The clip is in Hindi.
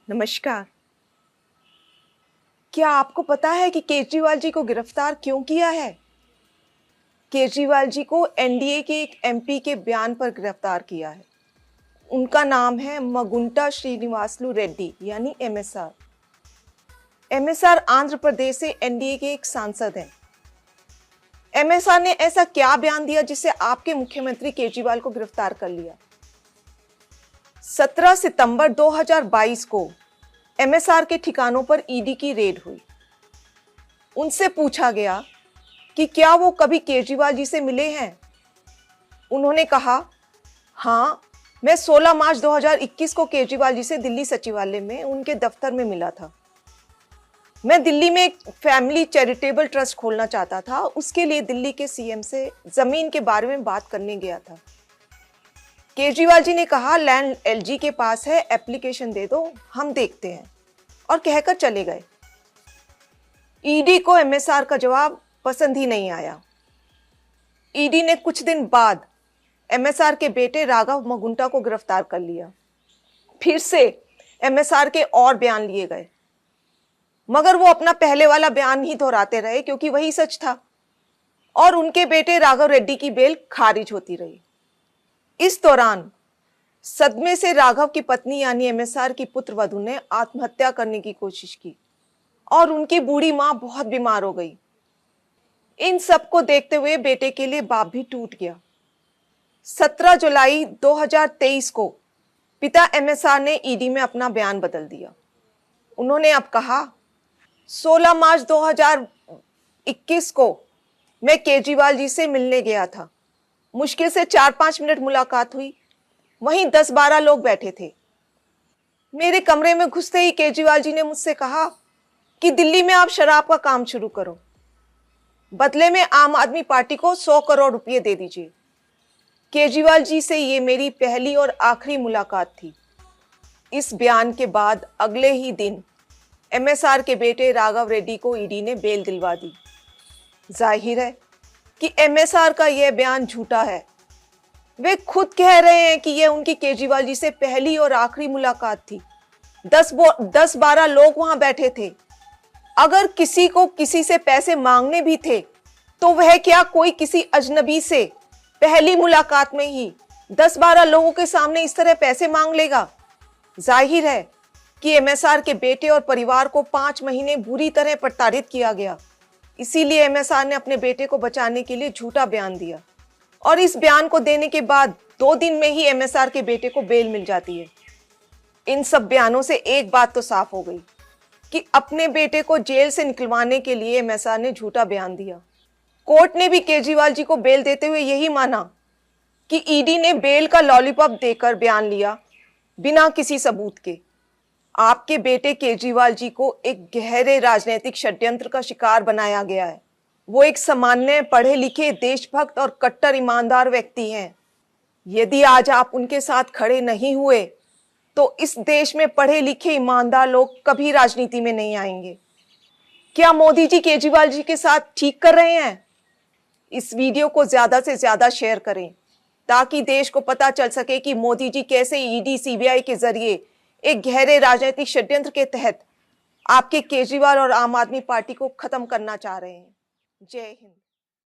नमस्कार। क्या आपको पता है कि केजरीवाल जी को गिरफ्तार क्यों किया है? केजरीवाल जी को एनडीए के एक एमपी के बयान पर गिरफ्तार किया है। उनका नाम है मगुंटा श्रीनिवासलू रेड्डी यानी एमएसआर। एमएसआर आंध्र प्रदेश से एनडीए के एक सांसद हैं। एमएसआर ने ऐसा क्या बयान दिया जिससे आपके मुख्यमंत्री केजरीवाल को गिरफ्तार कर लिया? 17 सितंबर 2022 को एमएसआर के ठिकानों पर ईडी की रेड हुई। उनसे पूछा गया कि क्या वो कभी केजरीवाल जी से मिले हैं। उन्होंने कहा, हाँ, मैं 16 मार्च 2021 को केजरीवाल जी से दिल्ली सचिवालय में उनके दफ्तर में मिला था। मैं दिल्ली में एक फैमिली चैरिटेबल ट्रस्ट खोलना चाहता था। उसके लिए दिल्ली के सीएम से जमीन के बारे में बात करने गया था। केजरीवाल जी ने कहा, लैंड एलजी के पास है, एप्लीकेशन दे दो, हम देखते हैं, और कहकर चले गए। ईडी को एमएसआर का जवाब पसंद ही नहीं आया। ईडी ने कुछ दिन बाद एमएसआर के बेटे राघव मगुंटा को गिरफ्तार कर लिया। फिर से एमएसआर के और बयान लिए गए, मगर वो अपना पहले वाला बयान ही दोहराते रहे क्योंकि वही सच था, और उनके बेटे राघव रेड्डी की बेल खारिज होती रही। इस दौरान सदमे से राघव की पत्नी यानी एमएसआर की पुत्रवधू ने आत्महत्या करने की कोशिश की और उनकी बूढ़ी मां बहुत बीमार हो गई। इन सब को देखते हुए बेटे के लिए बाप भी टूट गया। 17 जुलाई 2023 को पिता एमएसआर ने ईडी में अपना बयान बदल दिया। उन्होंने अब कहा, 16 मार्च 2021 को मैं केजरीवाल जी से मिलने गया था। मुश्किल से 4-5 मिनट मुलाकात हुई। वहीं 10-12 लोग बैठे थे। मेरे कमरे में घुसते ही केजरीवाल जी ने मुझसे कहा कि दिल्ली में आप शराब का काम शुरू करो, बदले में आम आदमी पार्टी को 100 करोड़ रुपए दे दीजिए। केजरीवाल जी से ये मेरी पहली और आखिरी मुलाकात थी। इस बयान के बाद अगले ही दिन एमएसआर के बेटे राघव रेड्डी को ईडी ने बेल दिलवा दी। जाहिर है कि एमएसआर का यह बयान झूठा है। वे खुद कह रहे हैं कि यह उनकी केजरीवाल जी से पहली और आखिरी मुलाकात थी। 10-12 लोग वहां बैठे थे। अगर किसी को किसी से पैसे मांगने भी थे तो वह क्या कोई किसी अजनबी से पहली मुलाकात में ही 10-12 लोगों के सामने इस तरह पैसे मांग लेगा? जाहिर है कि एमएसआर के बेटे और परिवार को 5 महीने बुरी तरह प्रताड़ित किया गया। इसीलिए एमएसआर ने अपने बेटे को बचाने के लिए झूठा बयान दिया, और इस बयान को देने के बाद 2 दिन में ही एमएसआर के बेटे को बेल मिल जाती है। इन सब बयानों से एक बात तो साफ हो गई कि अपने बेटे को जेल से निकलवाने के लिए एमएसआर ने झूठा बयान दिया। कोर्ट ने भी केजरीवाल जी को बेल देते हुए यही माना कि ईडी ने बेल का लॉलीपॉप देकर बयान लिया बिना किसी सबूत के। आपके बेटे केजरीवाल जी को एक गहरे राजनीतिक षड्यंत्र का शिकार बनाया गया है। वो एक सामान्य पढ़े लिखे देशभक्त और कट्टर ईमानदार व्यक्ति हैं। यदि आज आप उनके साथ खड़े नहीं हुए तो इस देश में पढ़े लिखे ईमानदार लोग कभी राजनीति में नहीं आएंगे। क्या मोदी जी केजरीवाल जी के साथ ठीक कर रहे हैं? इस वीडियो को ज्यादा से ज्यादा शेयर करें ताकि देश को पता चल सके कि मोदी जी कैसे ईडी सीबीआई के जरिए एक गहरे राजनीतिक षड्यंत्र के तहत आपके केजरीवाल और आम आदमी पार्टी को खत्म करना चाह रहे हैं। जय हिंद।